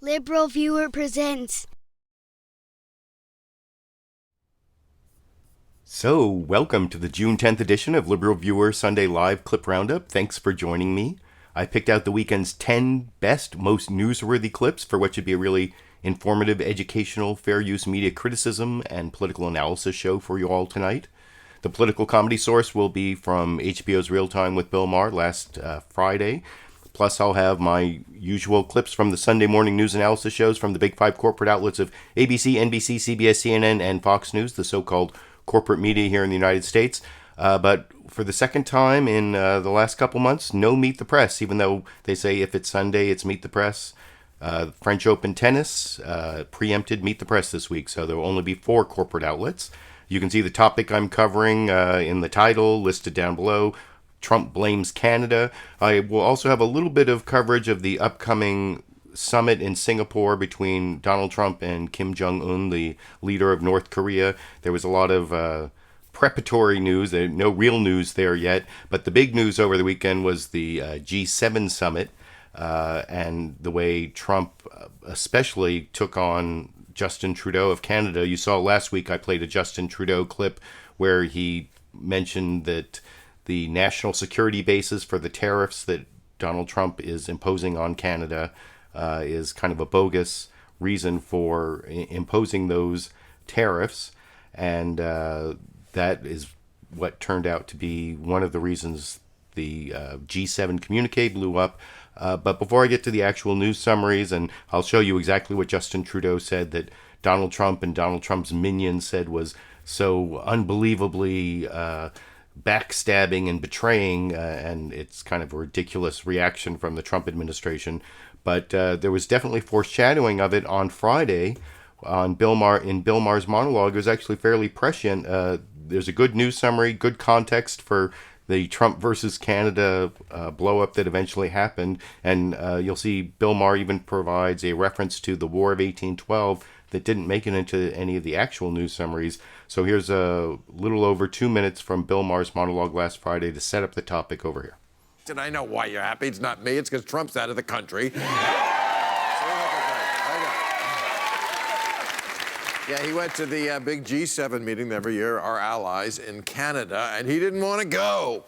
LiberalViewer presents. So, welcome to the June 10th edition of LiberalViewer Sunday Live Clip Roundup. Thanks for joining me. I picked out the weekend's 10 best, most newsworthy clips for what should be a really informative, educational, fair use media criticism and political analysis show for you all tonight. The political comedy source will be from HBO's Real Time with Bill Maher last Friday. Plus, I'll have my usual clips from the Sunday morning news analysis shows from the big five corporate outlets of ABC, NBC, CBS, CNN, and Fox News, the so-called corporate media here in the United States. But for the second time in the last couple months, no Meet the Press, even though they say if it's Sunday, it's Meet the Press. French Open tennis preempted Meet the Press this week, so there will only be 4 corporate outlets. You can see the topic I'm covering in the title listed down below. Trump blames Canada. I will also have a little bit of coverage of the upcoming summit in Singapore between Donald Trump and Kim Jong-un, the leader of North Korea. There was a lot of preparatory news, no real news there yet, but the big news over the weekend was the G7 summit and the way Trump especially took on Justin Trudeau of Canada. You saw last week I played a Justin Trudeau clip where he mentioned that the national security basis for the tariffs that Donald Trump is imposing on Canada is kind of a bogus reason for imposing those tariffs. And that is what turned out to be one of the reasons the G7 communique blew up. But before I get to the actual news summaries, and I'll show you exactly what Justin Trudeau said that Donald Trump and Donald Trump's minions said was so unbelievably backstabbing and betraying, and it's kind of a ridiculous reaction from the Trump administration. But there was definitely foreshadowing of it on Friday on Bill Maher's monologue. It was actually fairly prescient. There's a good news summary, good context for the Trump versus Canada blow-up that eventually happened. And you'll see Bill Maher even provides a reference to the War of 1812 that didn't make it into any of the actual news summaries. So here's a little over 2 minutes from Bill Maher's monologue last Friday to set up the topic over here. And I know why you're happy. It's not me. It's because Trump's out of the country. Yeah, he went to the big G7 meeting every year, our allies in Canada, and he didn't want to go.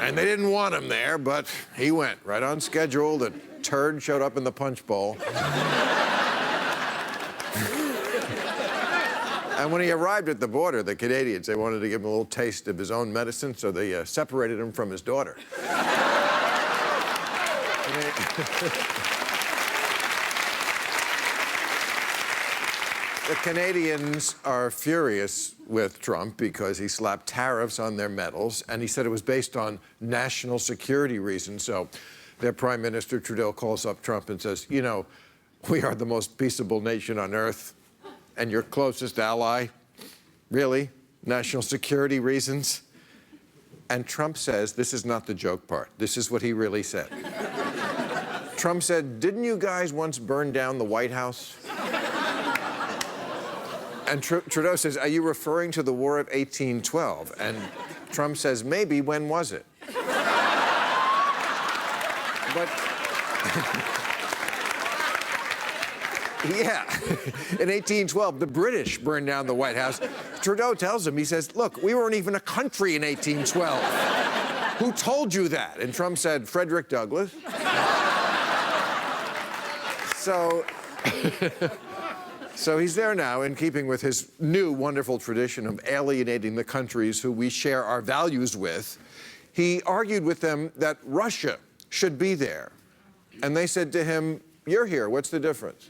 And they didn't want him there, but he went right on schedule. The turd showed up in the punch bowl. And when he arrived at the border, the Canadians, they wanted to give him a little taste of his own medicine, so they separated him from his daughter. The Canadians are furious with Trump because he slapped tariffs on their metals, and he said it was based on national security reasons. So their Prime Minister Trudeau calls up Trump and says, you know, we are the most peaceable nation on earth, and your closest ally, really? National security reasons? And Trump says, this is not the joke part. This is what he really said. Trump said, didn't you guys once burn down the White House? And Trudeau says, are you referring to the War of 1812? And Trump says, maybe. When was it? But yeah, in 1812, the British burned down the White House. Trudeau tells him, he says, look, we weren't even a country in 1812. Who told you that? And Trump said, Frederick Douglass. So he's there now, in keeping with his new wonderful tradition of alienating the countries who we share our values with. He argued with them that Russia should be there. And they said to him, you're here, what's the difference?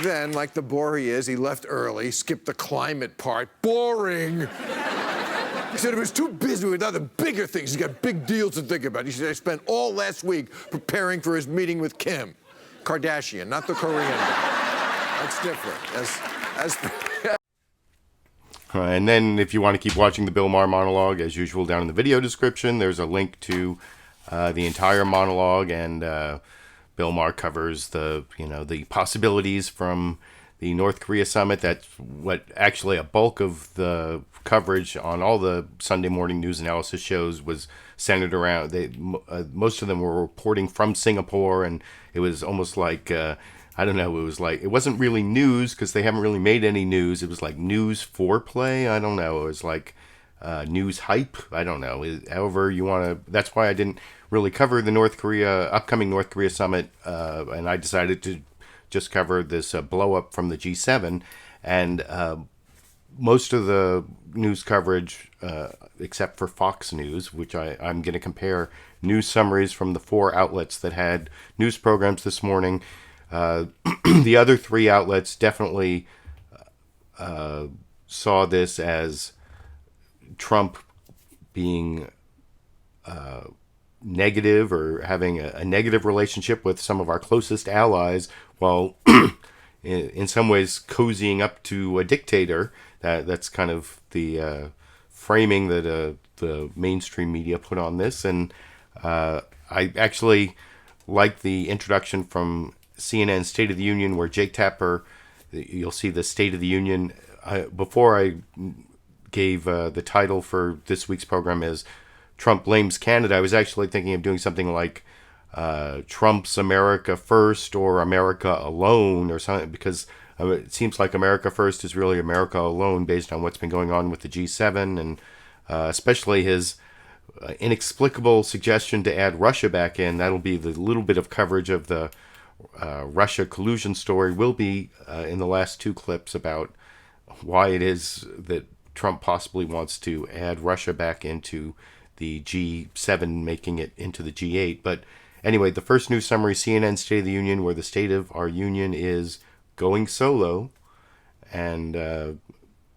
Then, like the bore he is, he left early, skipped the climate part. Boring! He said he was too busy with other bigger things. He's got big deals to think about. He said, I spent all last week preparing for his meeting with Kim Kardashian, not the Korean. That's different. And then if you want to keep watching the Bill Maher monologue, as usual, down in the video description, there's a link to the entire monologue, and Bill Maher covers the possibilities from the North Korea summit. That's what actually a bulk of the coverage on all the Sunday morning news analysis shows was centered around, most of them were reporting from Singapore, and it was almost like, I don't know, it was like, it wasn't really news because they haven't really made any news. It was like news foreplay. I don't know. It was like news hype. I don't know. However you want to, that's why I didn't really cover the upcoming North Korea summit, and I decided to just cover this blow up from the G7. And most of the news coverage, except for Fox News, which I'm going to compare news summaries from the 4 outlets that had news programs this morning. The other 3 outlets definitely saw this as Trump being negative or having a negative relationship with some of our closest allies, while in some ways cozying up to a dictator. That's kind of the framing that the mainstream media put on this. And I actually like the introduction from CNN's State of the Union, where Jake Tapper, you'll see the State of the Union. Before I gave the title for this week's program as Trump Blames Canada, I was actually thinking of doing something like Trump's America First or America Alone or something, because it seems like America First is really America Alone based on what's been going on with the G7, and especially his inexplicable suggestion to add Russia back in. That'll be the little bit of coverage of the Russia collusion story will be in the last 2 clips about why it is that Trump possibly wants to add Russia back into the G7, making it into the G8. But anyway, the first news summary, CNN State of the Union, where the state of our union is going solo. And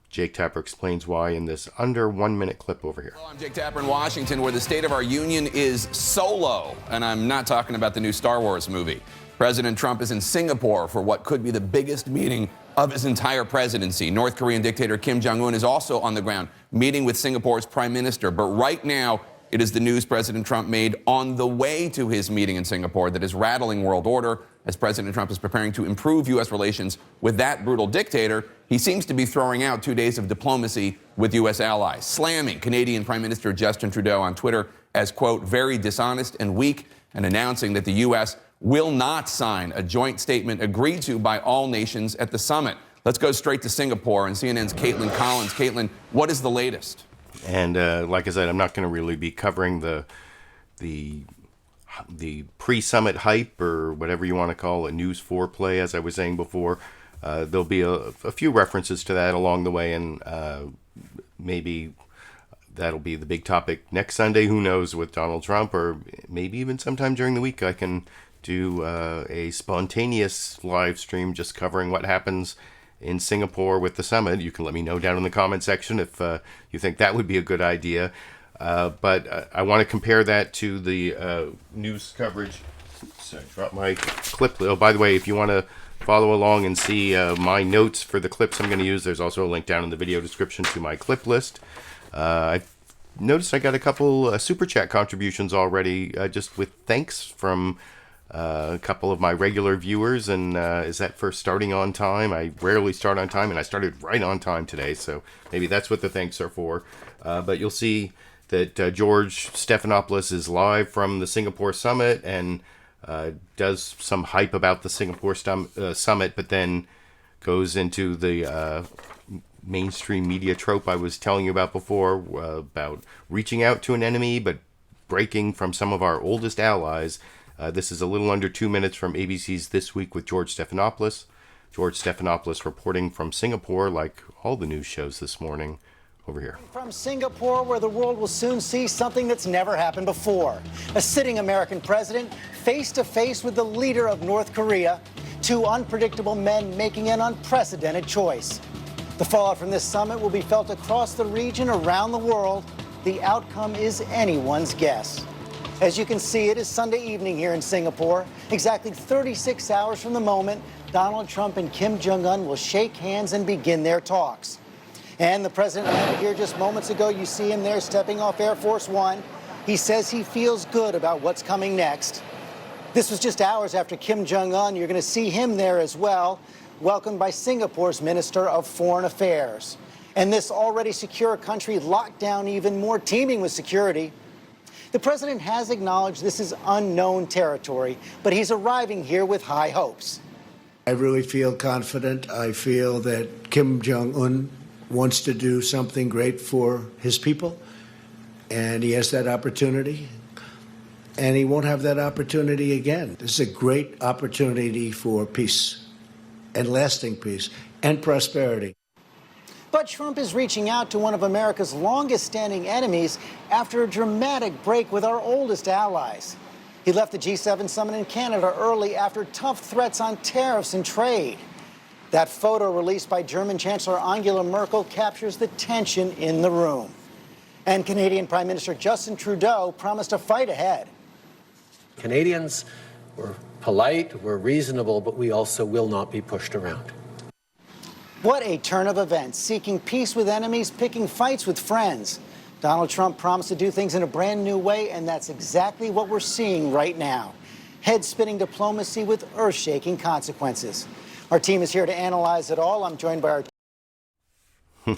Jake Tapper explains why in this under 1-minute clip over here. Hello, I'm Jake Tapper in Washington, where the state of our union is solo. And I'm not talking about the new Star Wars movie. President Trump is in Singapore for what could be the biggest meeting of his entire presidency. North Korean dictator Kim Jong-un is also on the ground, meeting with Singapore's prime minister. But right now, it is the news President Trump made on the way to his meeting in Singapore that is rattling world order. As President Trump is preparing to improve U.S. relations with that brutal dictator, he seems to be throwing out 2 days of diplomacy with U.S. allies, slamming Canadian Prime Minister Justin Trudeau on Twitter as, quote, very dishonest and weak, and announcing that the U.S. will not sign a joint statement agreed to by all nations at the summit. Let's go straight to Singapore and CNN's Caitlin Collins. Caitlin, what is the latest? And like I said, I'm not going to really be covering the pre-summit hype or whatever you want to call it, news foreplay, as I was saying before. There'll be a few references to that along the way, and maybe that'll be the big topic next Sunday. Who knows, with Donald Trump, or maybe even sometime during the week I can do a spontaneous live stream just covering what happens in Singapore with the summit. You can let me know down in the comment section if you think that would be a good idea. But I want to compare that to the news coverage. Oops, I dropped my clip. Oh, by the way, if you want to follow along and see my notes for the clips I'm going to use, there's also a link down in the video description to my clip list. I've noticed I got a couple super chat contributions already, just with thanks from a couple of my regular viewers, and is that for starting on time? I rarely start on time, and I started right on time today, so maybe that's what the thanks are for. But you'll see that George Stephanopoulos is live from the Singapore summit and does some hype about the Singapore summit, but then goes into the mainstream media trope I was telling you about before, about reaching out to an enemy but breaking from some of our oldest allies. This is a little under 2 minutes from ABC's This Week with George Stephanopoulos. George Stephanopoulos reporting from Singapore, like all the news shows this morning. Over here. From Singapore, where the world will soon see something that's never happened before. A sitting American president face to face with the leader of North Korea. 2 unpredictable men making an unprecedented choice. The fallout from this summit will be felt across the region, around the world. The outcome is anyone's guess. As you can see, it is Sunday evening here in Singapore. Exactly 36 hours from the moment Donald Trump and Kim Jong-un will shake hands and begin their talks. And the president landed here just moments ago. You see him there stepping off Air Force One. He says he feels good about what's coming next. This was just hours after Kim Jong-un. You're going to see him there as well, welcomed by Singapore's Minister of Foreign Affairs. And this already secure country locked down even more, teeming with security. The president has acknowledged this is unknown territory, but he's arriving here with high hopes. I really feel confident. I feel that Kim Jong-un wants to do something great for his people, and he has that opportunity, and he won't have that opportunity again. This is a great opportunity for peace, and lasting peace, and prosperity. But Trump is reaching out to one of America's longest-standing enemies after a dramatic break with our oldest allies. He left the G7 summit in Canada early after tough threats on tariffs and trade. That photo released by German Chancellor Angela Merkel captures the tension in the room. And Canadian Prime Minister Justin Trudeau promised a fight ahead. Canadians were polite, we're reasonable, but we also will not be pushed around. What a turn of events, seeking peace with enemies, picking fights with friends. Donald Trump promised to do things in a brand new way, and that's exactly what we're seeing right now. Head-spinning diplomacy with earth-shaking consequences. Our team is here to analyze it all. I'm joined by our...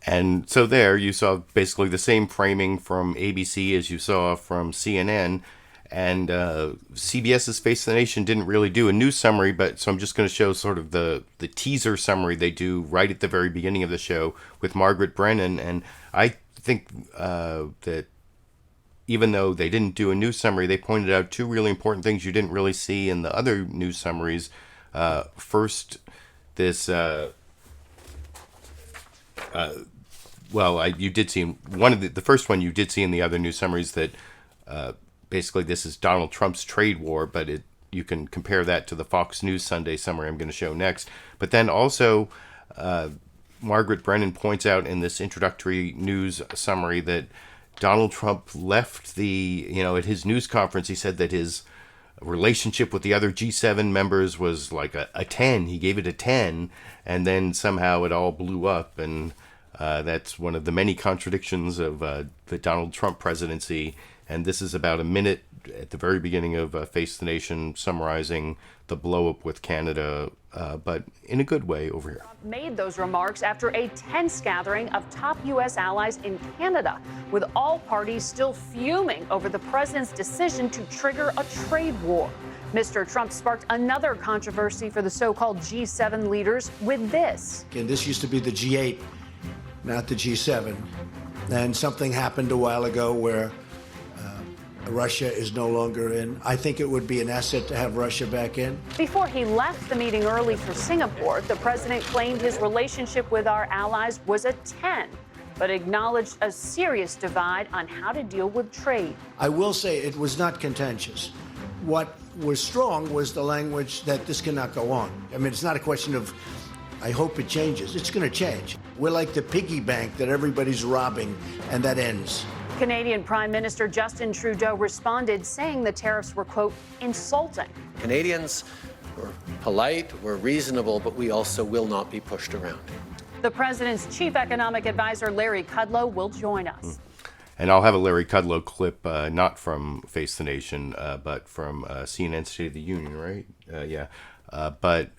And so there you saw basically the same framing from ABC as you saw from CNN. And CBS's Face the Nation didn't really do a news summary, but so I'm just going to show sort of the teaser summary they do right at the very beginning of the show with Margaret Brennan. And I think that even though they didn't do a news summary, they pointed out two really important things you didn't really see in the other news summaries. First, this... you did see one of the first one you did see in the other news summaries that basically this is Donald Trump's trade war, but you can compare that to the Fox News Sunday summary I'm going to show next. But then also Margaret Brennan points out in this introductory news summary that Donald Trump left at his news conference, he said that his relationship with the other G7 members was like a 10. He gave it a 10, and then somehow it all blew up, and that's one of the many contradictions of the Donald Trump presidency. And this is about a minute at the very beginning of Face the Nation summarizing the blow-up with Canada, but in a good way over here. Trump made those remarks after a tense gathering of top U.S. allies in Canada, with all parties still fuming over the president's decision to trigger a trade war. Mr. Trump sparked another controversy for the so-called G7 leaders with this. And this used to be the G8, not the G7. And something happened a while ago where Russia is no longer in. I think it would be an asset to have Russia back in. Before he left the meeting early for Singapore, the president claimed his relationship with our allies was a 10, but acknowledged a serious divide on how to deal with trade. I will say it was not contentious. What was strong was the language that this cannot go on. I mean, it's not a question of, I hope it changes. It's going to change. We're like the piggy bank that everybody's robbing, and that ends. Canadian Prime Minister Justin Trudeau responded, saying the tariffs were, quote, insulting. Canadians were polite, we're reasonable, but we also will not be pushed around. The president's chief economic advisor, Larry Kudlow, will join us. And I'll have a Larry Kudlow clip, not from Face the Nation, but from CNN State of the Union, right? But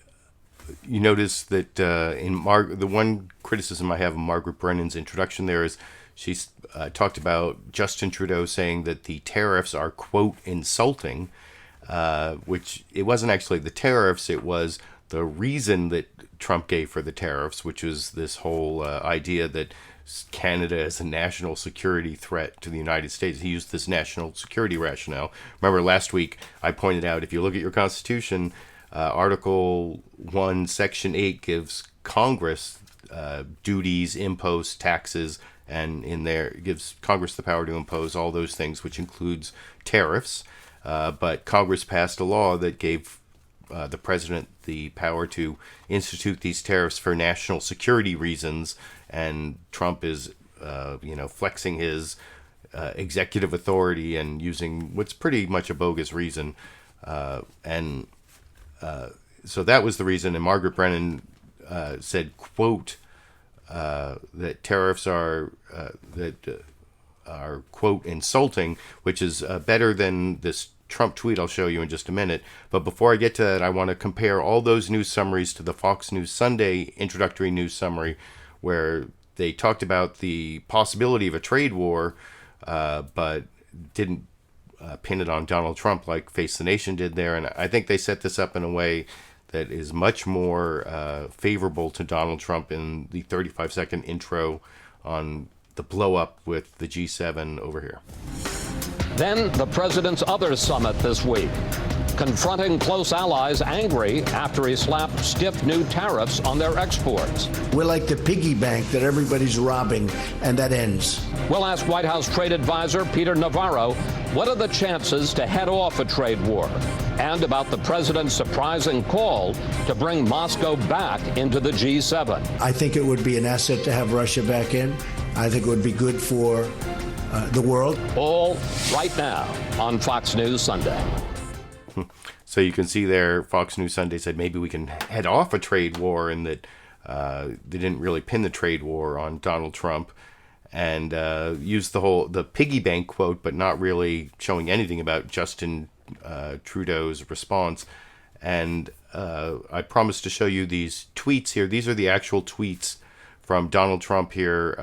you notice that the one criticism I have of Margaret Brennan's introduction there is she's talked about Justin Trudeau saying that the tariffs are, quote, insulting, which it wasn't actually the tariffs, it was the reason that Trump gave for the tariffs, which was this whole idea that Canada is a national security threat to the United States. He used this national security rationale. Remember last week I pointed out, if you look at your Constitution, Article 1, Section 8 gives Congress duties, imposts, taxes, and in there it gives Congress the power to impose all those things, which includes tariffs. But Congress passed a law that gave the president the power to institute these tariffs for national security reasons, and Trump is, flexing his executive authority and using what's pretty much a bogus reason. So that was the reason, and Margaret Brennan said, quote, that tariffs are quote, insulting, which is better than this Trump tweet I'll show you in just a minute. But before I get to that, I want to compare all those news summaries to the Fox News Sunday introductory news summary, where they talked about the possibility of a trade war, but didn't pin it on Donald Trump like Face the Nation did there. And I think they set this up in a way that is much more favorable to Donald Trump in the 35-second intro on the blow-up with the G7 over here. Then the president's other summit this week, confronting close allies angry after he slapped stiff new tariffs on their exports. We're like the piggy bank that everybody's robbing, and that ends. We'll ask White House trade advisor Peter Navarro what are the chances to head off a trade war, and about the president's surprising call to bring Moscow back into the G7. I think it would be an asset to have Russia back in. I think it would be good for the world. All right now on Fox News Sunday. So you can see there, Fox News Sunday said maybe we can head off a trade war, and that they didn't really pin the trade war on Donald Trump, and used the piggy bank quote, but not really showing anything about Justin Trudeau's response. And I promised to show you these tweets here. These are the actual tweets from Donald Trump here.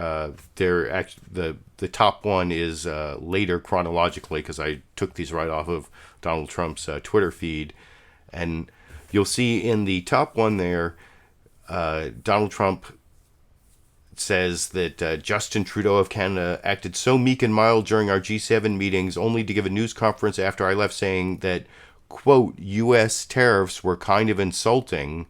The top one is later chronologically, because I took these right off of Donald Trump's Twitter feed. And you'll see in the top one there, Donald Trump says that Justin Trudeau of Canada acted so meek and mild during our G7 meetings, only to give a news conference after I left saying that, quote, U.S. tariffs were kind of insulting.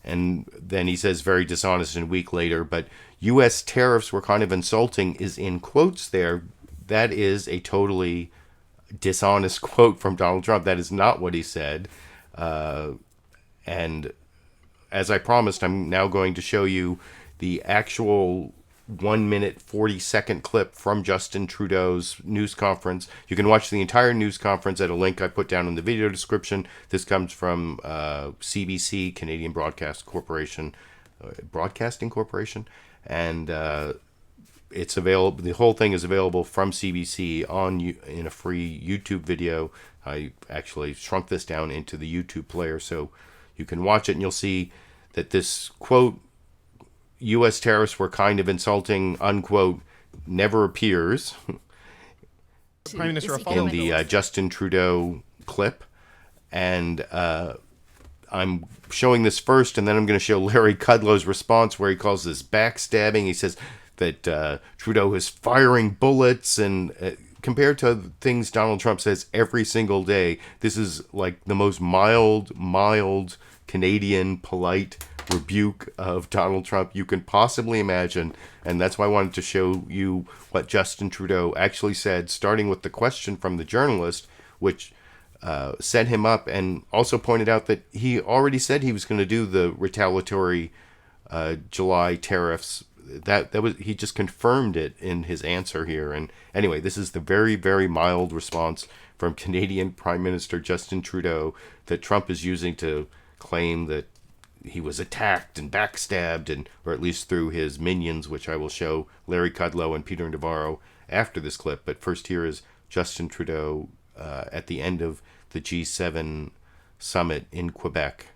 And then he says very dishonest and weak later, but U.S. tariffs were kind of insulting is in quotes there. That is a totally dishonest quote from Donald Trump. That is not what he said. And as I promised, I'm now going to show you the actual 1 minute 40-second clip from Justin Trudeau's news conference. You can watch the entire news conference at a link I put down in the video description. This comes from CBC, Canadian Broadcasting Corporation, and it's available. The whole thing is available from CBC in a free YouTube video. I actually shrunk this down into the YouTube player so you can watch it, and you'll see that this quote, U.S. tariffs were kind of insulting, unquote, never appears Prime Minister, in the Justin Trudeau clip. And I'm showing this first, and then I'm going to show Larry Kudlow's response, where he calls this backstabbing. He says that Trudeau is firing bullets, and compared to things Donald Trump says every single day, this is like the most mild Canadian polite rebuke of Donald Trump you can possibly imagine. And that's why I wanted to show you what Justin Trudeau actually said, starting with the question from the journalist, which set him up, and also pointed out that he already said he was going to do the retaliatory July tariffs. That was, he just confirmed it in his answer here. And anyway, this is the very, very mild response from Canadian Prime Minister Justin Trudeau that Trump is using to claim that he was attacked and backstabbed, or at least through his minions, which I will show Larry Kudlow and Peter Navarro after this clip. But first, here is Justin Trudeau at the end of the G7 summit in Quebec.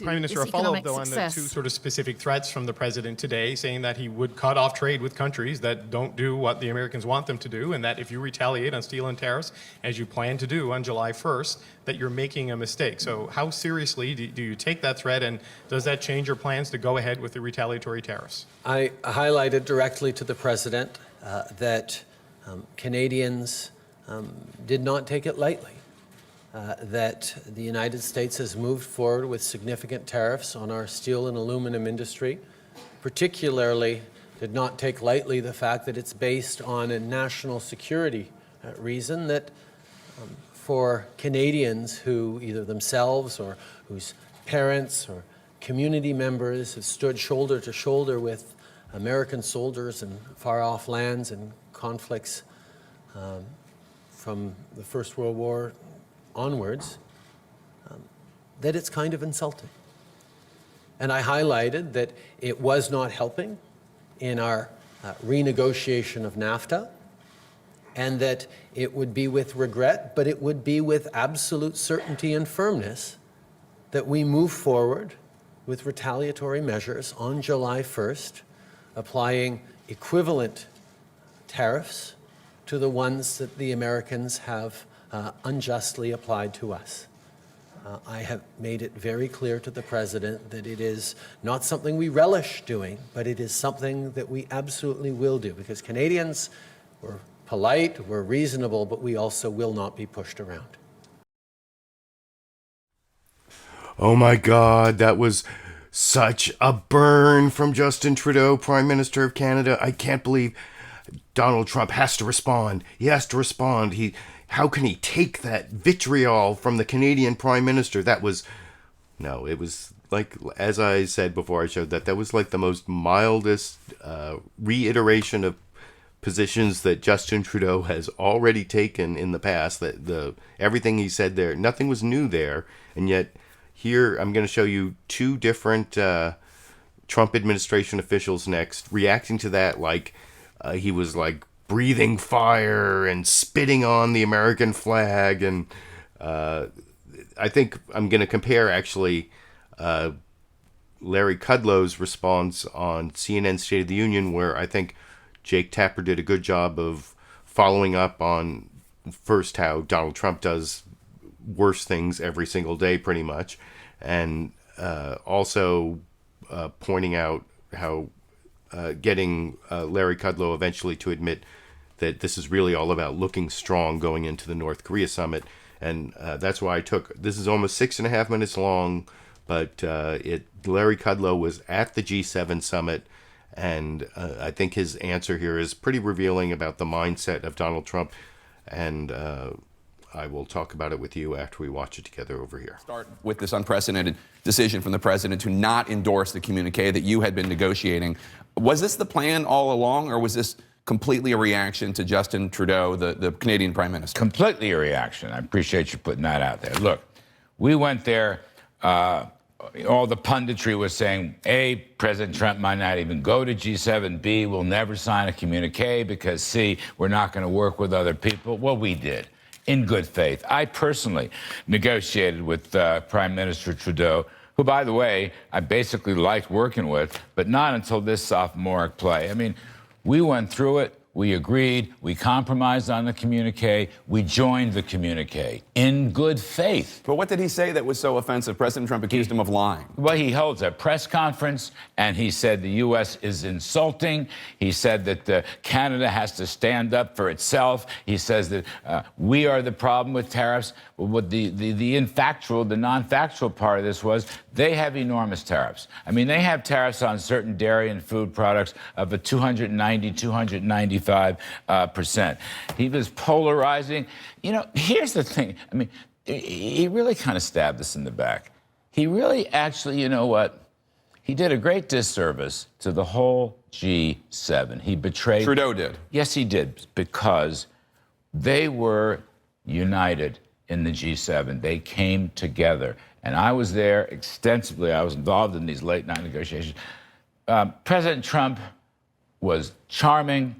Prime Minister, a follow-up, though, on the two sort of specific threats from the president today, saying that he would cut off trade with countries that don't do what the Americans want them to do, and that if you retaliate on steel and tariffs, as you plan to do on July 1st, that you're making a mistake. So how seriously do you take that threat, and does that change your plans to go ahead with the retaliatory tariffs? I highlighted directly to the president that Canadians did not take it lightly. That the United States has moved forward with significant tariffs on our steel and aluminum industry, particularly did not take lightly the fact that it's based on a national security reason, that for Canadians who either themselves or whose parents or community members have stood shoulder to shoulder with American soldiers in far-off lands and conflicts from the First World War onwards, that it's kind of insulting. And I highlighted that it was not helping in our renegotiation of NAFTA, and that it would be with regret, but it would be with absolute certainty and firmness that we move forward with retaliatory measures on July 1st, applying equivalent tariffs to the ones that the Americans have unjustly applied to us. I have made it very clear to the President that it is not something we relish doing, but it is something that we absolutely will do, because Canadians, we're polite, we're reasonable, but we also will not be pushed around. Oh my God, that was such a burn from Justin Trudeau, Prime Minister of Canada. I can't believe Donald Trump has to respond. He has to respond. How can he take that vitriol from the Canadian Prime Minister? It was like, as I said before I showed that was like the most mildest reiteration of positions that Justin Trudeau has already taken in the past. That everything he said there, nothing was new there, and yet here I'm going to show you two different Trump administration officials next reacting to that like he was like breathing fire and spitting on the American flag. And I think I'm going to compare actually Larry Kudlow's response on CNN's State of the Union, where I think Jake Tapper did a good job of following up on first how Donald Trump does worse things every single day pretty much, and also pointing out how getting Larry Kudlow eventually to admit that this is really all about looking strong going into the North Korea summit. And that's why this is almost 6.5 minutes long, but Larry Kudlow was at the G7 summit, and I think his answer here is pretty revealing about the mindset of Donald Trump, and I will talk about it with you after we watch it together over here. Start with this unprecedented decision from the president to not endorse the communique that you had been negotiating. Was this the plan all along, or was this completely a reaction to Justin Trudeau, the Canadian Prime Minister? Completely a reaction. I appreciate you putting that out there. Look, we went there. All the punditry was saying, A, President Trump might not even go to G7. B, we'll never sign a communique because C, we're not going to work with other people. Well, we did, in good faith. I personally negotiated with Prime Minister Trudeau, who, by the way, I basically liked working with, but not until this sophomoric play. I mean, we went through it. We agreed. We compromised on the communique. We joined the communique in good faith. But what did he say that was so offensive? President Trump accused him of lying. Well, he holds a press conference, and he said the U.S. is insulting. He said that Canada has to stand up for itself. He says that we are the problem with tariffs. Well, what the non-factual part of this was they have enormous tariffs. I mean, they have tariffs on certain dairy and food products of a 295%. He was polarizing. You know, here's the thing. I mean, he really kind of stabbed us in the back. He really actually, you know what? He did a great disservice to the whole G7. He betrayed... Trudeau did. Yes, he did, because they were united in the G7. They came together. And I was there extensively. I was involved in these late-night negotiations. President Trump was charming,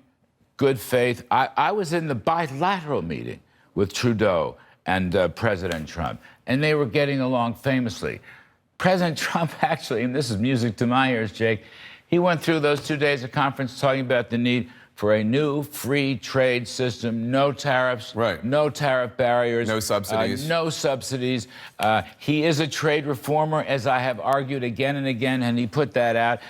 good faith. I was in the bilateral meeting with Trudeau and President Trump, and they were getting along famously. President Trump actually, and this is music to my ears, Jake, he went through those 2 days of conference talking about the need for a new free trade system, no tariffs, right. No tariff barriers. No subsidies. No subsidies. He is a trade reformer, as I have argued again and again, and he put that out.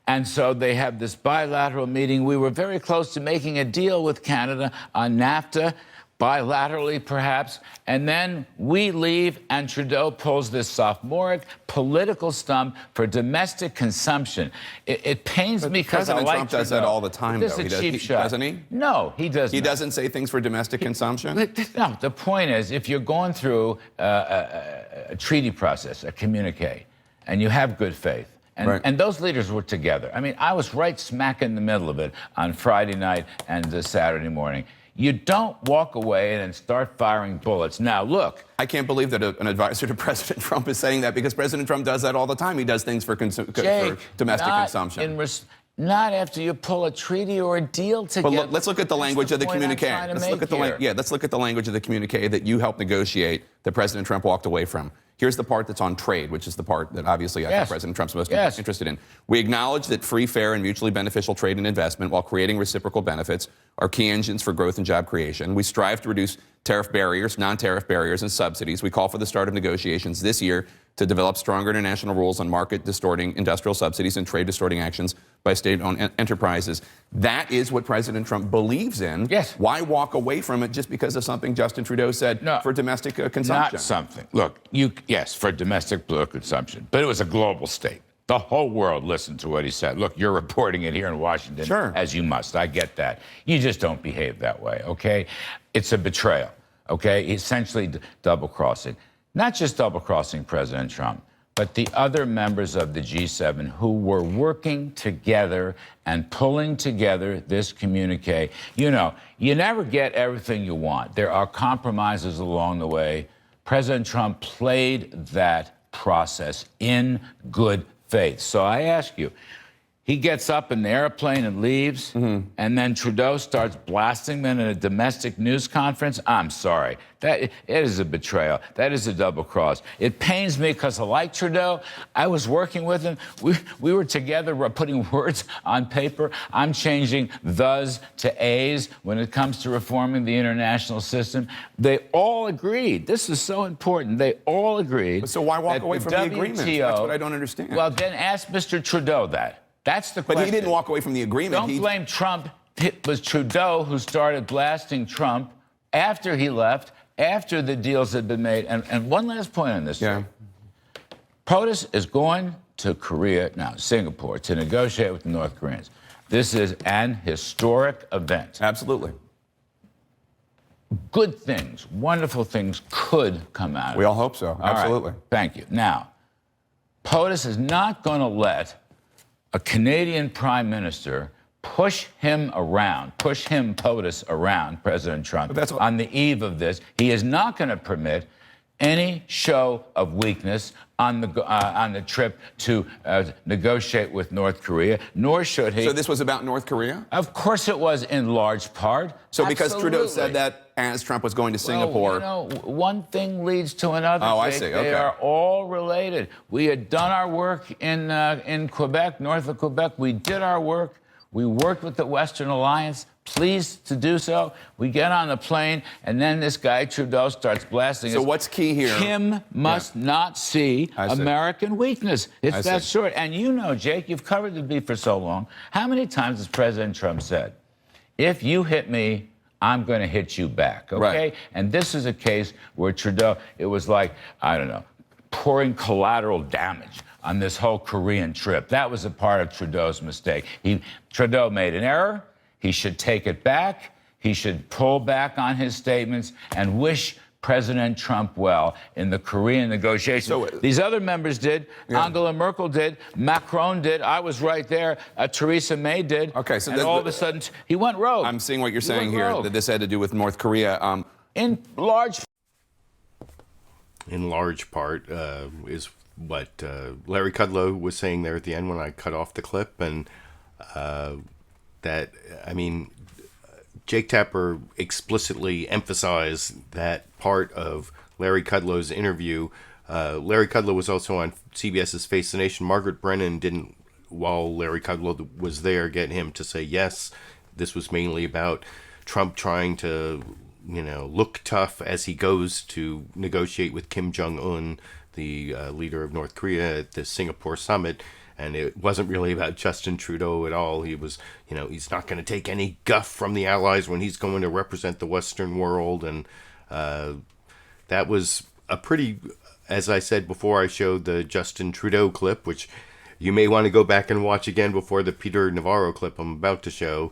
And so they have this bilateral meeting. We were very close to making a deal with Canada on NAFTA, bilaterally perhaps, and then we leave and Trudeau pulls this sophomoric political stump for domestic consumption. It pains me because I like President Trump does that all the time, this though. Is a cheap shot. Doesn't he? No, he doesn't. He doesn't say things for domestic consumption? No, the point is, if you're going through a treaty process, a communique, and you have good faith, and those leaders were together. I mean, I was right smack in the middle of it on Friday night and Saturday morning. You don't walk away and start firing bullets. Now, look. I can't believe that an advisor to President Trump is saying that, because President Trump does that all the time. He does things for domestic consumption. Not after you pull a treaty or a deal together. But let's look at the language of the communique. Let's look at the language of the communique that you helped negotiate, that President Trump walked away from. Here's the part that's on trade, which is the part that obviously I think President Trump's most interested in. We acknowledge that free, fair, and mutually beneficial trade and investment while creating reciprocal benefits are key engines for growth and job creation. We strive to reduce tariff barriers, non-tariff barriers, and subsidies. We call for the start of negotiations this year to develop stronger international rules on market-distorting industrial subsidies and trade-distorting actions by state-owned enterprises. That is what President Trump believes in. Yes. Why walk away from it just because of something Justin Trudeau said for domestic consumption? Not something. Look, yes, for domestic consumption, but it was a global state. The whole world listened to what he said. Look, you're reporting it here in Washington, as you must. I get that. You just don't behave that way, okay? It's a betrayal, okay? Essentially double-crossing. Not just double-crossing President Trump, but the other members of the G7 who were working together and pulling together this communique. You know, you never get everything you want. There are compromises along the way. President Trump played that process in good faith. So I ask you, he gets up in the airplane and leaves, and then Trudeau starts blasting them in a domestic news conference. I'm sorry. It is a betrayal. That is a double cross. It pains me because I like Trudeau. I was working with him. We were together putting words on paper. I'm changing thes to a's when it comes to reforming the international system. They all agreed. This is so important. They all agreed. So why walk away from the agreement? That's what I don't understand. Well, then ask Mr. Trudeau that. That's the question. But he didn't walk away from the agreement. Don't blame Trump. It was Trudeau who started blasting Trump after he left, after the deals had been made. And one last point on this. Yeah. POTUS is going to Korea, now Singapore, to negotiate with the North Koreans. This is an historic event. Absolutely. Good things, wonderful things could come out of it. We all hope so. Absolutely. Right. Thank you. Now, POTUS is not going to let a Canadian prime minister push him, POTUS, around President Trump on the eve of this. He is not going to permit any show of weakness on the trip to negotiate with North Korea, nor should he. So this was about North Korea? Of course it was, in large part. So because Trudeau said that as Trump was going to Singapore. Well, you know, one thing leads to another. Oh, I see. Okay. They are all related. We had done our work in Quebec, north of Quebec. We did our work. We worked with the Western Alliance, pleased to do so. We get on the plane, and then this guy, Trudeau, starts blasting us. So what's key here? Kim must not see American weakness. It's that short. And you know, Jake, you've covered the beef for so long. How many times has President Trump said, if you hit me, I'm going to hit you back, okay? Right. And this is a case where Trudeau, it was like, I don't know, pouring collateral damage on this whole Korean trip. That was a part of Trudeau's mistake. Trudeau made an error. He should take it back. He should pull back on his statements and wish President Trump well in the Korean negotiations. So, these other members did. Yeah. Angela Merkel did. Macron did. I was right there. Theresa May did. Okay, so and all of a sudden, he went rogue. I'm seeing what you're saying here, that this had to do with North Korea. In large part is what Larry Kudlow was saying there at the end when I cut off the clip, and that, I mean, Jake Tapper explicitly emphasized that part of Larry Kudlow's interview. Larry Kudlow was also on CBS's Face the Nation. Margaret Brennan didn't, while Larry Kudlow was there, get him to say yes. This was mainly about Trump trying to, you know, look tough as he goes to negotiate with Kim Jong-un, the leader of North Korea, at the Singapore summit. And it wasn't really about Justin Trudeau at all. He was, you know, he's not going to take any guff from the Allies when he's going to represent the Western world. And that was a pretty, as I said before, I showed the Justin Trudeau clip, which you may want to go back and watch again before the Peter Navarro clip I'm about to show,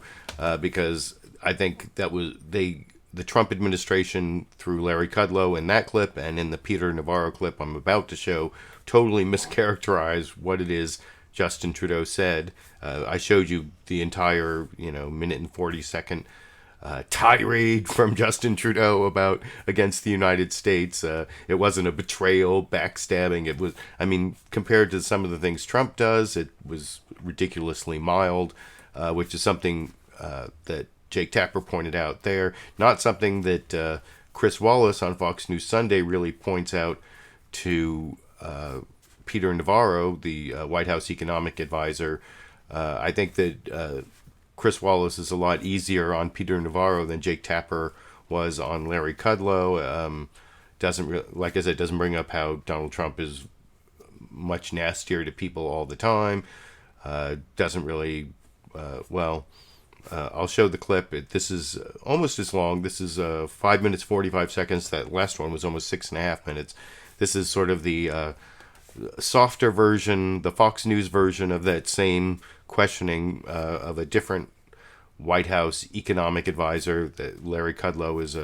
because I think that was the Trump administration, through Larry Kudlow in that clip and in the Peter Navarro clip I'm about to show, totally mischaracterized what it is Justin Trudeau said. I showed you the entire, minute and 40-second tirade from Justin Trudeau against the United States. It wasn't a betrayal, backstabbing. It was, compared to some of the things Trump does, it was ridiculously mild, which is something that Jake Tapper pointed out there. Not something that Chris Wallace on Fox News Sunday really points out to Peter Navarro, the White House economic advisor. I think that Chris Wallace is a lot easier on Peter Navarro than Jake Tapper was on Larry Kudlow. Like I said, doesn't bring up how Donald Trump is much nastier to people all the time. Doesn't really, I'll show the clip. This is almost as long. This is 5 minutes, 45 seconds. That last one was almost 6.5 minutes. This is sort of the softer version, the Fox News version of that same questioning of a different White House economic advisor. That Larry Kudlow is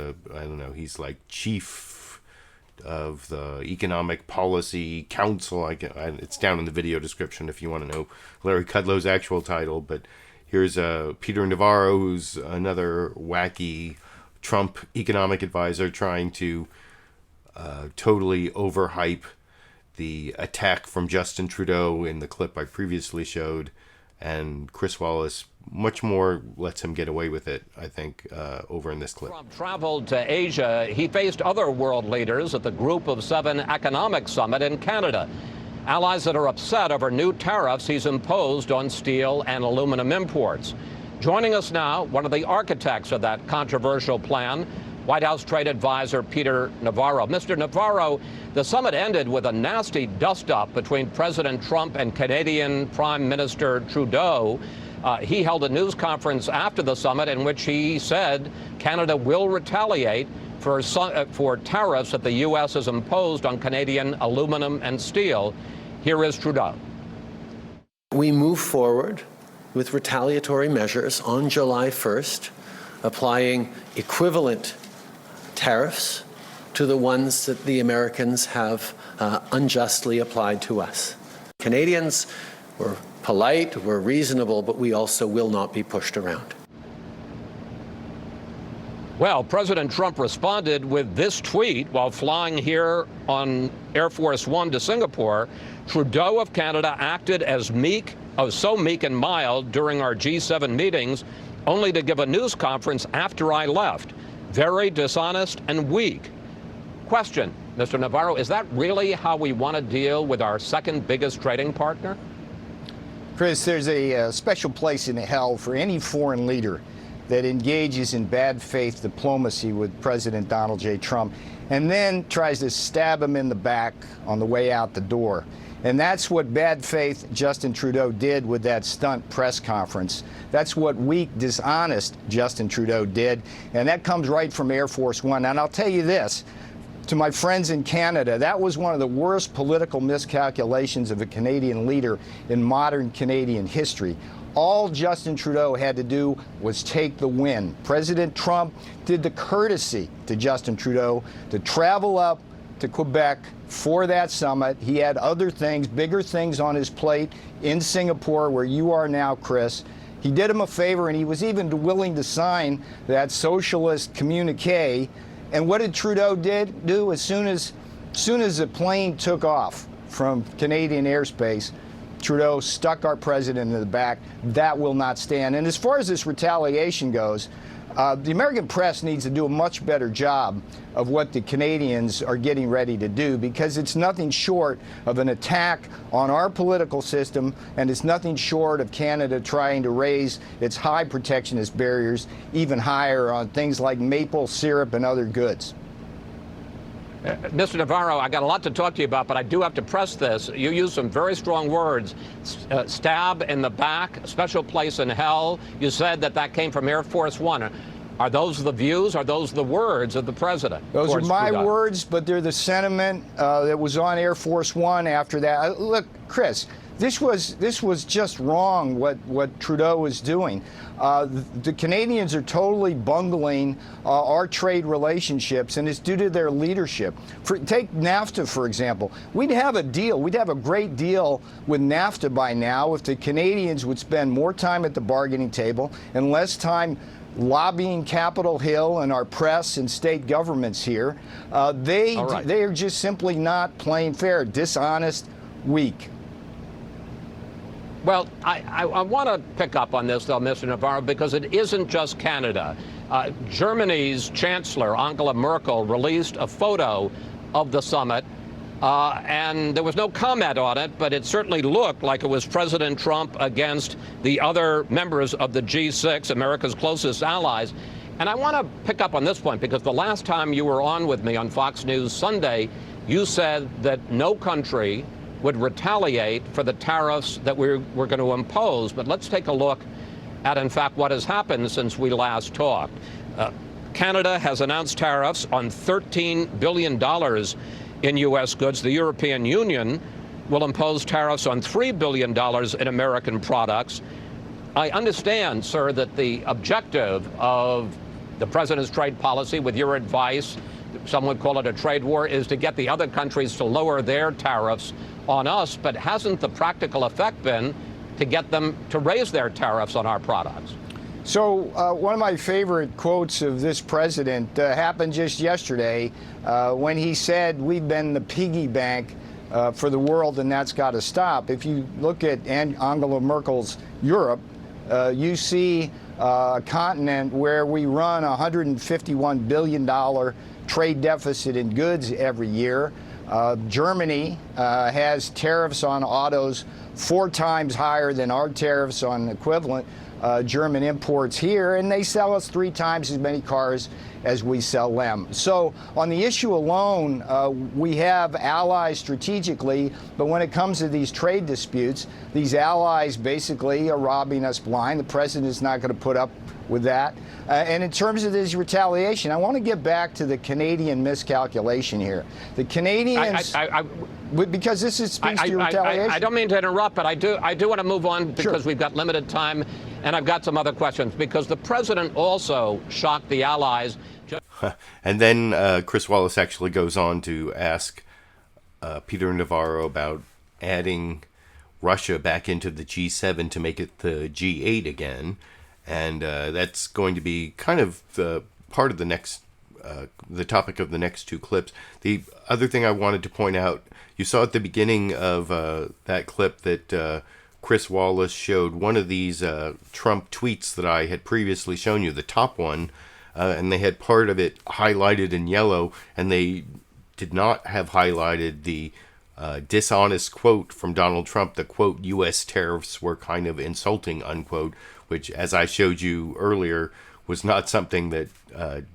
he's like chief of the Economic Policy Council. It's down in the video description if you want to know Larry Kudlow's actual title. But here's Peter Navarro, who's another wacky Trump economic advisor trying to totally overhype the attack from Justin Trudeau in the clip I previously showed. And Chris Wallace much more lets him get away with it, I think, over in this clip. Trump traveled to Asia. He faced other world leaders at the Group of Seven Economic Summit in Canada. Allies that are upset over new tariffs he's imposed on steel and aluminum imports. Joining us now, one of the architects of that controversial plan, White House trade advisor Peter Navarro. Mr. Navarro, the summit ended with a nasty dust-up between President Trump and Canadian Prime Minister Trudeau. He held a news conference after the summit in which he said Canada will retaliate for tariffs that the U.S. has imposed on Canadian aluminum and steel. Here is Trudeau. We move forward with retaliatory measures on July 1st, applying equivalent tariffs to the ones that the Americans have unjustly applied to us. Canadians were polite, we're reasonable, but we also will not be pushed around. Well, President Trump responded with this tweet while flying here on Air Force One to Singapore. Trudeau of Canada acted as so meek and mild during our G7 meetings, only to give a news conference after I left. Very dishonest and weak. Question, Mr. Navarro, is that really how we want to deal with our second biggest trading partner? Chris, there's a special place in hell for any foreign leader that engages in bad faith diplomacy with President Donald J. Trump and then tries to stab him in the back on the way out the door. And that's what bad faith Justin Trudeau did with that stunt press conference. That's what weak, dishonest Justin Trudeau did. And that comes right from Air Force One. And I'll tell you this, to my friends in Canada, that was one of the worst political miscalculations of a Canadian leader in modern Canadian history. All Justin Trudeau had to do was take the win. President Trump did the courtesy to Justin Trudeau to travel up to Quebec for that summit. He had other things, bigger things on his plate in Singapore, where you are now, Chris. He did him a favor, and he was even willing to sign that socialist communique. And what did Trudeau do? As soon as the plane took off from Canadian airspace, Trudeau stuck our president in the back. That will not stand. And as far as this retaliation goes, the American press needs to do a much better job of what the Canadians are getting ready to do, because it's nothing short of an attack on our political system, and it's nothing short of Canada trying to raise its high protectionist barriers even higher on things like maple syrup and other goods. Mr. Navarro, I got a lot to talk to you about, but I do have to press this. You used some very strong words. Stab in the back, special place in hell. You said that came from Air Force One. Are those the views? Are those the words of the president? Those are my words, but they're the sentiment that was on Air Force One after that. Look, Chris, this was just wrong what Trudeau was doing. The Canadians are totally bungling our trade relationships, and it's due to their leadership. Take NAFTA, for example. We'd have a deal. We'd have a great deal with NAFTA by now if the Canadians would spend more time at the bargaining table and less time lobbying Capitol Hill and our press and state governments here. They are just simply not playing fair, dishonest, weak. Well, I want to pick up on this, though, Mr. Navarro, because it isn't just Canada. Germany's Chancellor, Angela Merkel, released a photo of the summit and there was no comment on it, but it certainly looked like it was President Trump against the other members of the G6, America's closest allies. And I want to pick up on this point, because the last time you were on with me on Fox News Sunday, you said that no country would retaliate for the tariffs that we're going to impose. But let's take a look at, in fact, what has happened since we last talked. Canada has announced tariffs on $13 billion in U.S. goods. The European Union will impose tariffs on $3 billion in American products. I understand, sir, that the objective of the president's trade policy, with your advice, some would call it a trade war, is to get the other countries to lower their tariffs on us. But hasn't the practical effect been to get them to raise their tariffs on our products? So one of my favorite quotes of this president happened just yesterday when he said, "We've been the piggy bank for the world, and that's got to stop." If you look at Angela Merkel's Europe, you see a continent where we run a $151 billion trade deficit in goods every year. Germany has tariffs on autos 4 times higher than our tariffs on equivalent German imports here, and they sell us 3 times as many cars as we sell them. So on the issue alone, we have allies strategically, but when it comes to these trade disputes, these allies basically are robbing us blind. The president is not going to put up with that. And in terms of this retaliation, I want to get back to the Canadian miscalculation here. The Canadians, because this speaks to your retaliation. I don't mean to interrupt, but I do want to move on because we've got limited time, and I've got some other questions, because the president also shocked the allies. And then Chris Wallace actually goes on to ask Peter Navarro about adding Russia back into the G7 to make it the G8 again. And that's going to be kind of the part of the next, the topic of the next 2 clips. The other thing I wanted to point out, you saw at the beginning of that clip that Chris Wallace showed one of these Trump tweets that I had previously shown you, the top one, and they had part of it highlighted in yellow, and they did not have highlighted the dishonest quote from Donald Trump, the quote, "U.S. tariffs were kind of insulting," unquote, which, as I showed you earlier, was not something that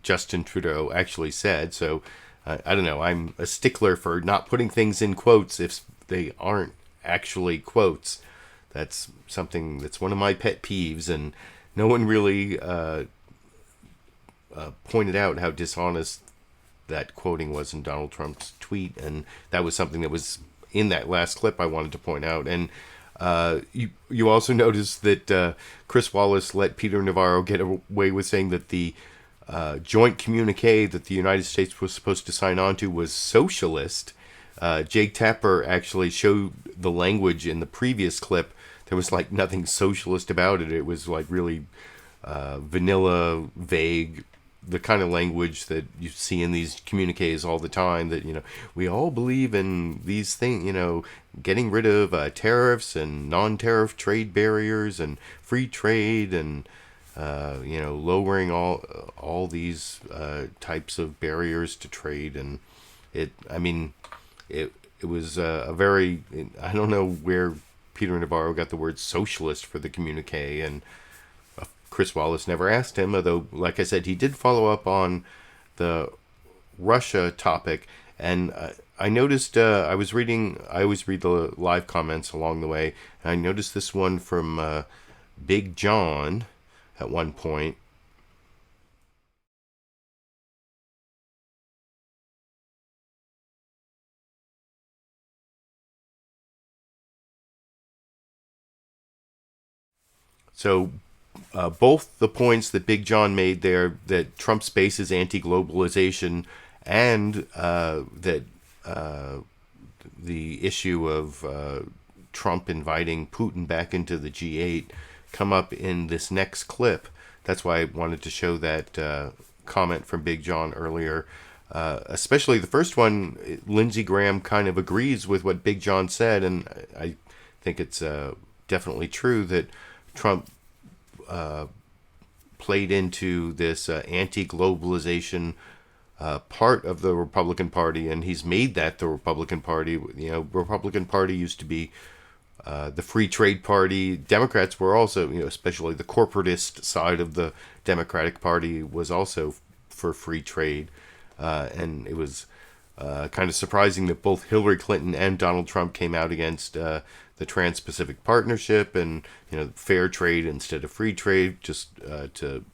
Justin Trudeau actually said. So I don't know. I'm a stickler for not putting things in quotes if they aren't actually quotes. That's something that's one of my pet peeves, and no one really pointed out how dishonest that quoting was in Donald Trump's tweet, and that was something that was in that last clip I wanted to point out. And you also noticed that Chris Wallace let Peter Navarro get away with saying that the joint communique that the United States was supposed to sign on to was socialist. Jake Tapper actually showed the language in the previous clip. There was like nothing socialist about it. It was like really vanilla, vague, the kind of language that you see in these communiques all the time, that, you know, we all believe in these things, you know, getting rid of tariffs and non-tariff trade barriers and free trade and, you know, lowering all these types of barriers to trade. And it was a very, I don't know where Peter Navarro got the word socialist for the communique, and Chris Wallace never asked him, although, like I said, he did follow up on the Russia topic. And I noticed, I always read the live comments along the way, and I noticed this one from Big John at one point. So both the points that Big John made there, that Trump's base is anti-globalization, and that the issue of Trump inviting Putin back into the G8, come up in this next clip. That's why I wanted to show that comment from Big John earlier. Especially the first one, Lindsey Graham kind of agrees with what Big John said, and I think it's definitely true that Trump played into this anti-globalization part of the Republican Party, and he's made that the Republican Party. You know, Republican Party used to be the free trade party. Democrats were also, you know, especially the corporatist side of the Democratic Party was also for free trade. And it was kind of surprising that both Hillary Clinton and Donald Trump came out against the Trans-Pacific Partnership and, you know, fair trade instead of free trade, just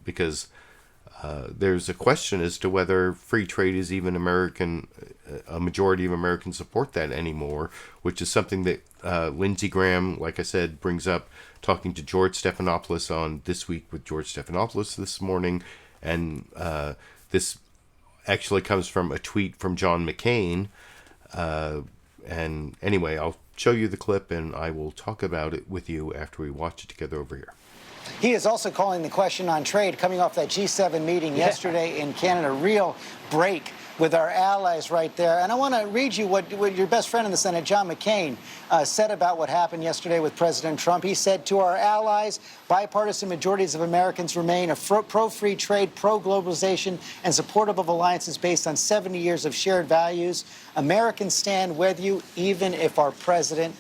because there's a question as to whether free trade is even American. A majority of Americans support that anymore, which is something that Lindsey Graham, like I said, brings up talking to George Stephanopoulos on This Week with George Stephanopoulos this morning. And this actually comes from a tweet from John McCain. And anyway, I'll show you the clip and I will talk about it with you after we watch it together over here. He is also calling the question on trade coming off that G7 meeting yesterday in Canada. Real break with our allies right there. And I want to read you what your best friend in the Senate, John McCain, said about what happened yesterday with President Trump. He said, to our allies, bipartisan majorities of Americans remain pro-free trade, pro-globalization, and supportive of alliances based on 70 years of shared values. Americans stand with you, even if our president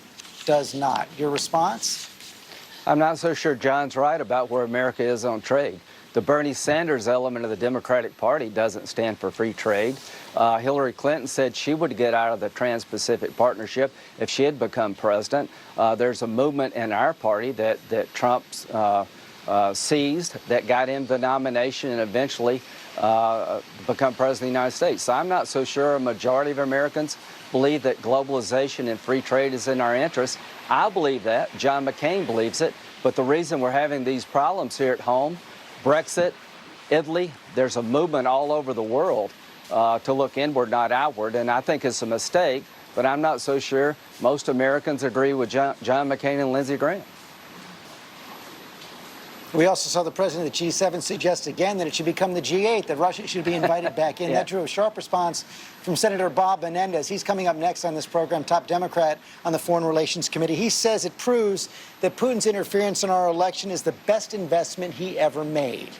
does not. Your response? I'm not so sure John's right about where America is on trade. The Bernie Sanders element of the Democratic Party doesn't stand for free trade. Hillary Clinton said she would get out of the Trans-Pacific Partnership if she had become president. There's a movement in our party that Trump seized that got him the nomination and eventually become president of the United States. So I'm not so sure a majority of Americans believe that globalization and free trade is in our interest. I believe that. John McCain believes it. But the reason we're having these problems here at home, Brexit, Italy, there's a movement all over the world to look inward, not outward. And I think it's a mistake, but I'm not so sure most Americans agree with John McCain and Lindsey Graham. We also saw the president of the G7 suggest again that it should become the G8, that Russia should be invited back in. That drew a sharp response from Senator Bob Menendez. He's coming up next on this program, top Democrat on the Foreign Relations Committee. He says it proves that Putin's interference in our election is the best investment he ever made.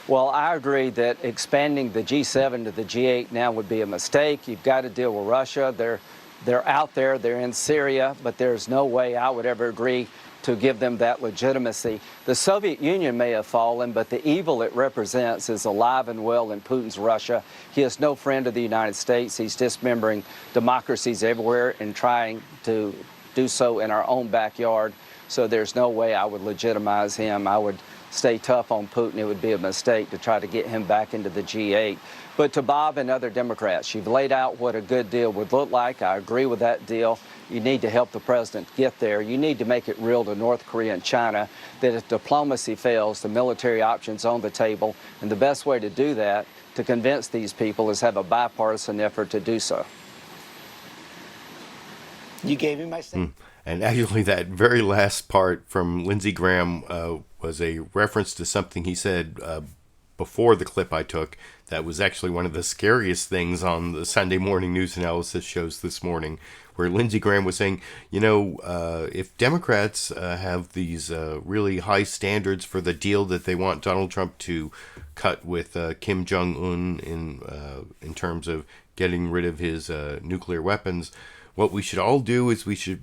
Well, I agree that expanding the G7 to the G8 now would be a mistake. You've got to deal with Russia. They're out there. They're in Syria. But there's no way I would ever agree to give them that legitimacy. The Soviet Union may have fallen, but the evil it represents is alive and well in Putin's Russia. He is no friend of the United States. He's dismembering democracies everywhere and trying to do so in our own backyard. So there's no way I would legitimize him. I would stay tough on Putin. It would be a mistake to try to get him back into the G8. But to Bob and other Democrats, you've laid out what a good deal would look like. I agree with that deal. You need to help the president get there. You need to make it real to North Korea and China that if diplomacy fails, the military option's on the table. And the best way to do that, to convince these people, is have a bipartisan effort to do so. You gave me my statement. And actually, that very last part from Lindsey Graham was a reference to something he said before the clip I took. That was actually one of the scariest things on the Sunday morning news analysis shows this morning, where Lindsey Graham was saying, you know, if Democrats have these really high standards for the deal that they want Donald Trump to cut with Kim Jong-un in terms of getting rid of his nuclear weapons, what we should all do is we should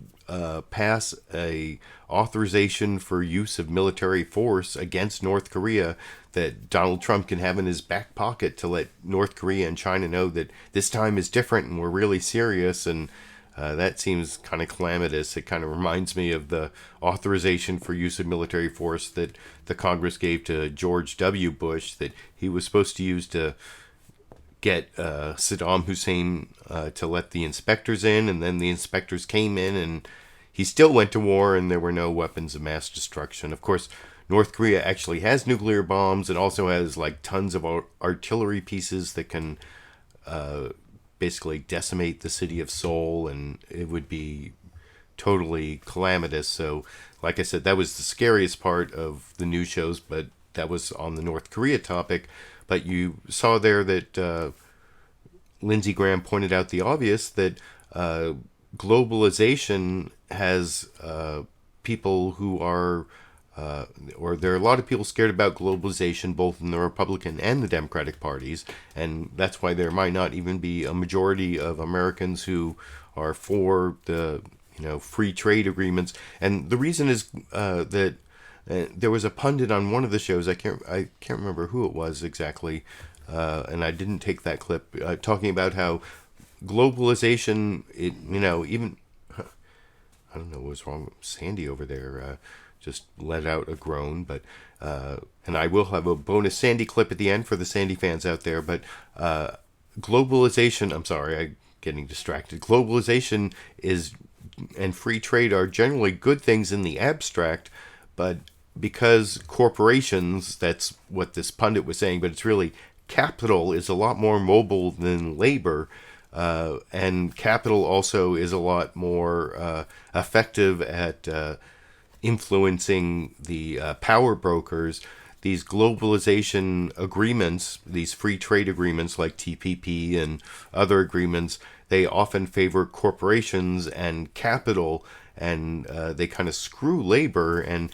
pass a authorization for use of military force against North Korea that Donald Trump can have in his back pocket to let North Korea and China know that this time is different and we're really serious. And that seems kind of calamitous. It kind of reminds me of the authorization for use of military force that the Congress gave to George W. Bush that he was supposed to use to get Saddam Hussein to let the inspectors in, and then the inspectors came in and he still went to war and there were no weapons of mass destruction. Of course, North Korea actually has nuclear bombs and also has like tons of artillery pieces that can basically decimate the city of Seoul, and it would be totally calamitous. So, like I said, that was the scariest part of the news shows, but that was on the North Korea topic. But you saw there that Lindsey Graham pointed out the obvious, that globalization has people who are or there are a lot of people scared about globalization, both in the Republican and the Democratic parties, and that's why there might not even be a majority of Americans who are for the free trade agreements. And the reason is that there was a pundit on one of the shows, I can't remember who it was exactly, and I didn't take that clip, talking about how globalization, even I don't know what was wrong with Sandy over there. Just let out a groan, but and I will have a bonus Sandy clip at the end for the Sandy fans out there. But globalization, I'm sorry, I'm getting distracted. Globalization and free trade are generally good things in the abstract, but because corporations, that's what this pundit was saying, but it's really capital is a lot more mobile than labor. And capital also is a lot more effective at influencing the power brokers. These globalization agreements, these free trade agreements like TPP and other agreements, they often favor corporations and capital, and they kind of screw labor. And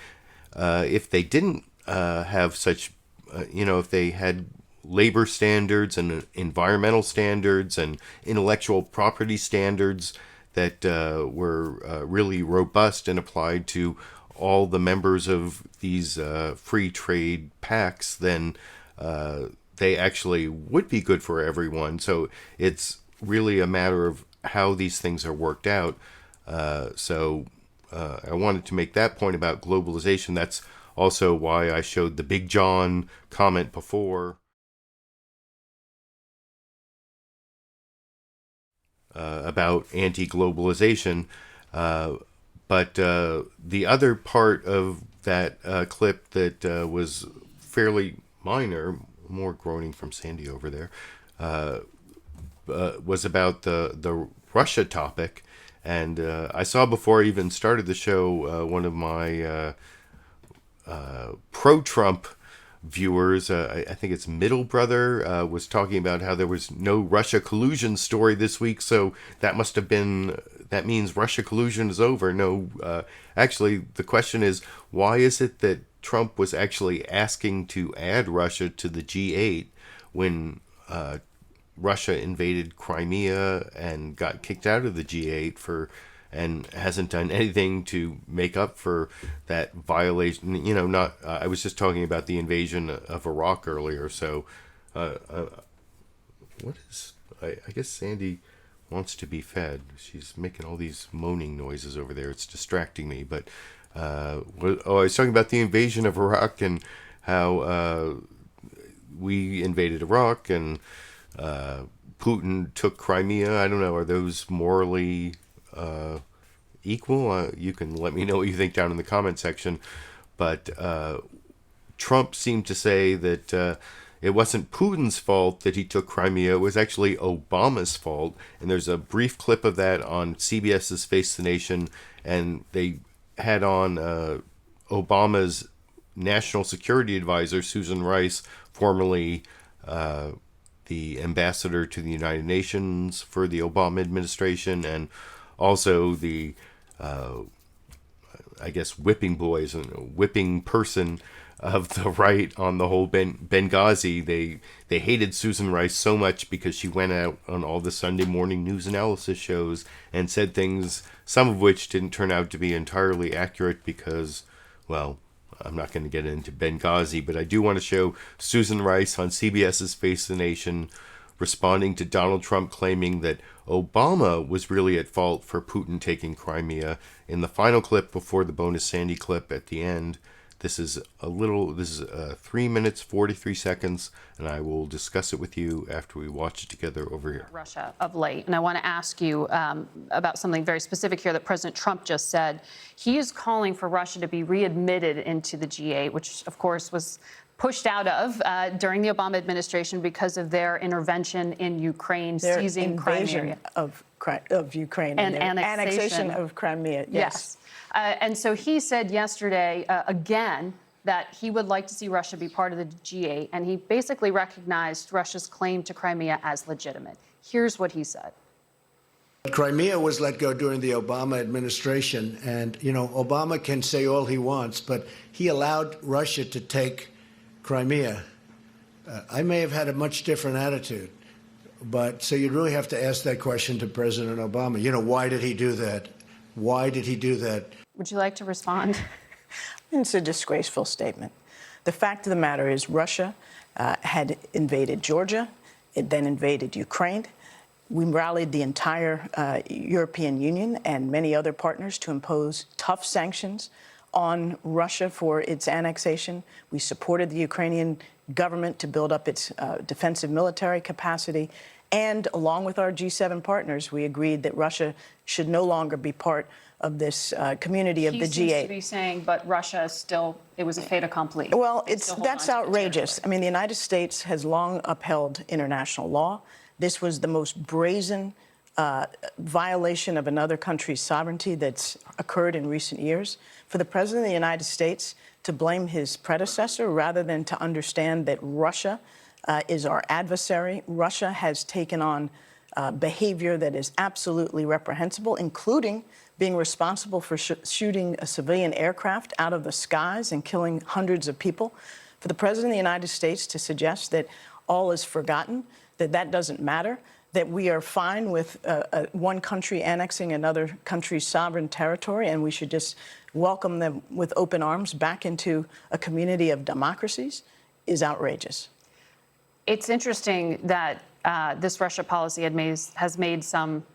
if they didn't have such, if they had labor standards and environmental standards and intellectual property standards that were really robust and applied to all the members of these free trade pacts, then they actually would be good for everyone. So it's really a matter of how these things are worked out. So I wanted to make that point about globalization. That's also why I showed the Big John comment before. About anti-globalization, but the other part of that clip that was fairly minor, more groaning from Sandy over there, was about the Russia topic. And I saw before I even started the show, one of my pro-Trump viewers, I think it's Middle Brother, was talking about how there was no Russia collusion story this week, so that means Russia collusion is over. No, actually, the question is, why is it that Trump was actually asking to add Russia to the G8 when Russia invaded Crimea and got kicked out of the G8 and hasn't done anything to make up for that violation? I was just talking about the invasion of Iraq earlier. So, I guess Sandy wants to be fed. She's making all these moaning noises over there. It's distracting me. But, I was talking about the invasion of Iraq and how we invaded Iraq and Putin took Crimea. I don't know. Are those morally equal? You can let me know what you think down in the comment section. But Trump seemed to say that it wasn't Putin's fault that he took Crimea. It was actually Obama's fault. And there's a brief clip of that on CBS's Face the Nation. And they had on Obama's national security advisor, Susan Rice, formerly the ambassador to the United Nations for the Obama administration, and also the, whipping boys and whipping person of the right on the whole Benghazi. They hated Susan Rice so much because she went out on all the Sunday morning news analysis shows and said things, some of which didn't turn out to be entirely accurate because, well, I'm not going to get into Benghazi, but I do want to show Susan Rice on CBS's Face the Nation responding to Donald Trump claiming that Obama was really at fault for Putin taking Crimea. In the final clip before the bonus Sandy clip at the end, this is 3 minutes, 43 seconds, and I will discuss it with you after we watch it together over here. Russia of late, and I want to ask you about something very specific here that President Trump just said. He is calling for Russia to be readmitted into the G8, which, of course, was pushed out of during the Obama administration because of their intervention in Ukraine, seizing Crimea. Of Ukraine and annexation of Crimea. Yes. And so he said yesterday, again, that he would like to see Russia be part of the G8, and he basically recognized Russia's claim to Crimea as legitimate. Here's what he said. Crimea was let go during the Obama administration, and, Obama can say all he wants, but he allowed Russia to take Crimea. I may have had a much different attitude, but so you'd really have to ask that question to President Obama. Why did he do that? Why did he do that? Would you like to respond? It's a disgraceful statement. The fact of the matter is Russia had invaded Georgia. It then invaded Ukraine. We rallied the entire European Union and many other partners to impose tough sanctions on Russia for its annexation. We supported the Ukrainian government to build up its defensive military capacity. And along with our G7 partners, we agreed that Russia should no longer be part of this community of the G8. He seems to be saying, but Russia still, it was a fait accompli. Well, that's outrageous. I mean, the United States has long upheld international law. This was the most brazen violation of another country's sovereignty that's occurred in recent years. For the President of the United States to blame his predecessor rather than to understand that Russia is our adversary. Russia has taken on behavior that is absolutely reprehensible, including being responsible for shooting a civilian aircraft out of the skies and killing hundreds of people. For the President of the United States to suggest that all is forgotten, that doesn't matter, that we are fine with one country annexing another country's sovereign territory and we should just welcome them with open arms back into a community of democracies is outrageous. It's interesting that this Russia policy has made some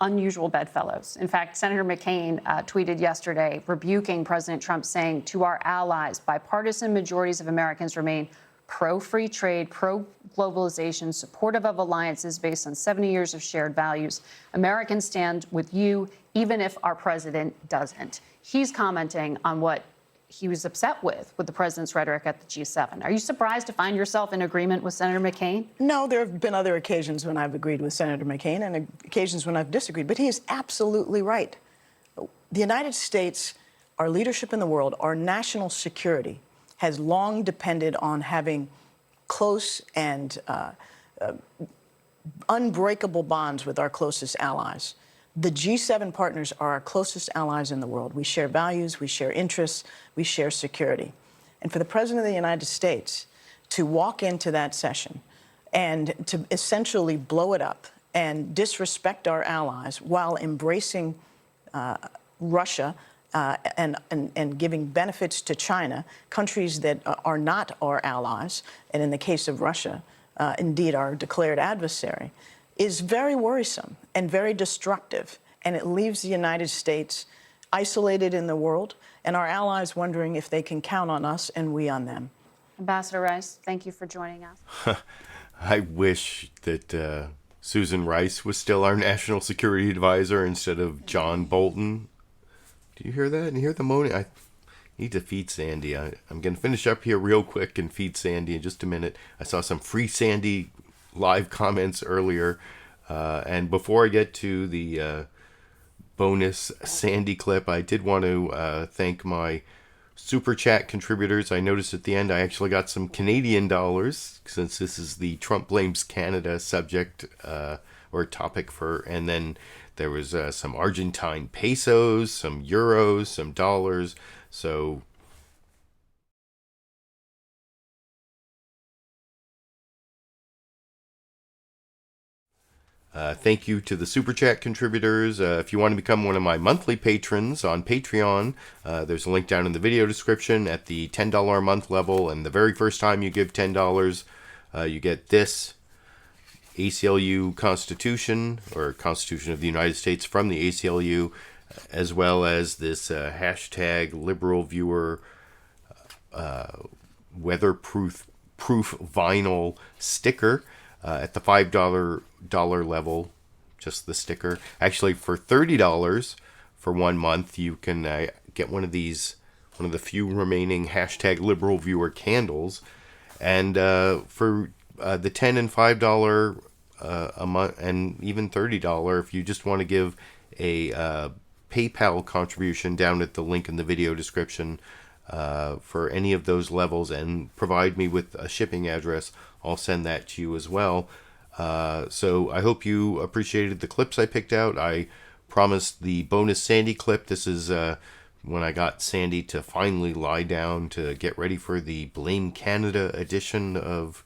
unusual bedfellows. In fact, Senator McCain tweeted yesterday rebuking President Trump, saying, "To our allies, bipartisan majorities of Americans remain pro-free trade, pro-globalization, supportive of alliances based on 70 years of shared values. Americans stand with you, even if our president doesn't." He's commenting on what he was upset with the president's rhetoric at the G7. Are you surprised to find yourself in agreement with Senator McCain? No, there have been other occasions when I've agreed with Senator McCain and occasions when I've disagreed, but he is absolutely right. The United States, our leadership in the world, our national security has long depended on having close and unbreakable bonds with our closest allies. The G7 partners are our closest allies in the world. We share values, we share interests, we share security. And for the President of the United States to walk into that session and to essentially blow it up and disrespect our allies while embracing Russia and giving benefits to China, countries that are not our allies, and in the case of Russia, indeed our declared adversary, is very worrisome and very destructive. And it leaves the United States isolated in the world and our allies wondering if they can count on us and we on them. Ambassador Rice, thank you for joining us. I wish that Susan Rice was still our national security advisor instead of John Bolton. Do you hear that? You hear the moaning? I need to feed Sandy. I'm going to finish up here real quick and feed Sandy in just a minute. I saw some free Sandy live comments earlier. And before I get to the bonus Sandy clip, I did want to thank my Super Chat contributors. I noticed at the end I actually got some Canadian dollars, since this is the Trump blames Canada subject or topic for, and then there was some Argentine pesos, some euros, some dollars. So thank you to the Super Chat contributors. If you want to become one of my monthly patrons on Patreon, there's a link down in the video description at the $10 a month level. And the very first time you give $10, you get this ACLU Constitution, or Constitution of the United States from the ACLU, as well as this hashtag LiberalViewer weatherproof vinyl sticker at the $5 level, just the sticker. Actually, for $30 for 1 month, you can get one of these, one of the few remaining hashtag LiberalViewer candles. And for the $10 and $5 a month, and even $30 if you just want to give a PayPal contribution down at the link in the video description for any of those levels, and provide me with a shipping address, I'll send that to you as well. So I hope you appreciated the clips I picked out. I promised the bonus Sandy clip. This is when I got Sandy to finally lie down to get ready for the Blame Canada edition of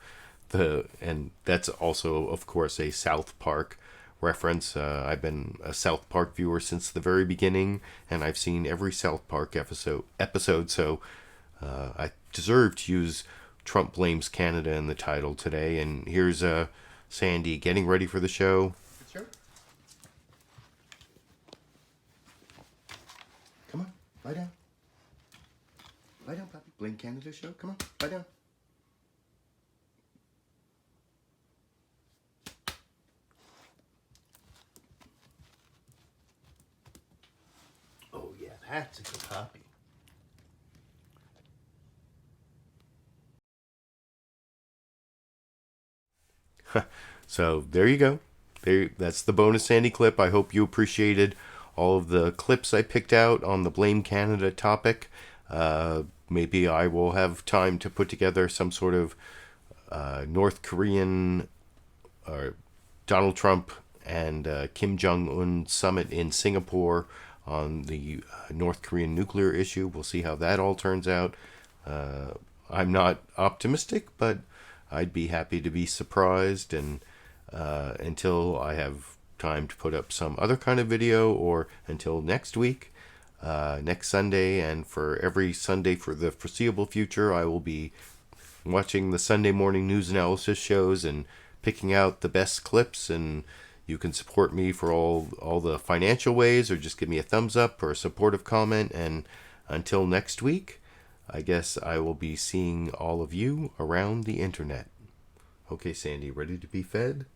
and that's also, of course, a South Park reference. I've been a South Park viewer since the very beginning, and I've seen every South Park episode, so I deserve to use Trump Blames Canada in the title today. And here's Sandy getting ready for the show. Sure. Come on, lie down. Lie down, puppy. Blame Canada show. Come on, lie down. Oh yeah, that's a good puppy. So there you go. That's the bonus Sandy clip. I hope you appreciated all of the clips I picked out on the Blame Canada topic. Maybe I will have time to put together some sort of North Korean or Donald Trump and Kim Jong-un summit in Singapore on the North Korean nuclear issue. We'll see how that all turns out. I'm not optimistic, but I'd be happy to be surprised, and until I have time to put up some other kind of video, or until next week, next Sunday, and for every Sunday for the foreseeable future, I will be watching the Sunday morning news analysis shows and picking out the best clips. And you can support me for all the financial ways, or just give me a thumbs up or a supportive comment. And until next week, I guess I will be seeing all of you around the internet. Okay, Sandy, ready to be fed?